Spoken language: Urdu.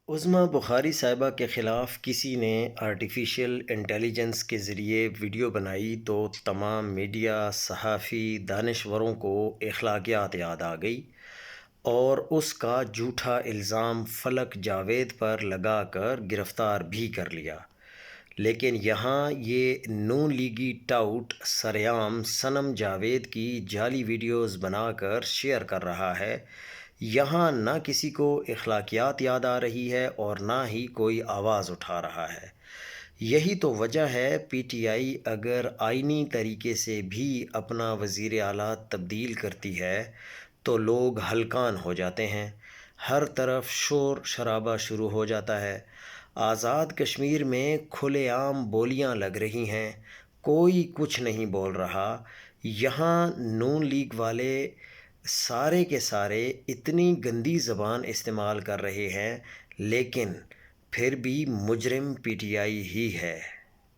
عظمیٰ بخاری صاحبہ کے خلاف کسی نے آرٹیفیشل انٹیلیجنس کے ذریعے ویڈیو بنائی تو تمام میڈیا، صحافی، دانشوروں کو اخلاقیات یاد آ گئی اور اس کا جھوٹا الزام فلک جاوید پر لگا کر گرفتار بھی کر لیا۔ لیکن یہاں یہ نون لیگی ٹاؤٹ سریعام صنم جاوید کی جعلی ویڈیوز بنا کر شیئر کر رہا ہے۔ یہاں نہ کسی کو اخلاقیات یاد آ رہی ہے اور نہ ہی کوئی آواز اٹھا رہا ہے۔ یہی تو وجہ ہے پی ٹی آئی اگر آئینی طریقے سے بھی اپنا وزیر اعلیٰ تبدیل کرتی ہے تو لوگ ہلکان ہو جاتے ہیں، ہر طرف شور شرابہ شروع ہو جاتا ہے۔ آزاد کشمیر میں کھلے عام بولیاں لگ رہی ہیں، کوئی کچھ نہیں بول رہا۔ یہاں نون لیگ والے سارے کے سارے اتنی گندی زبان استعمال کر رہے ہیں، لیکن پھر بھی مجرم پی ٹی آئی ہی ہے۔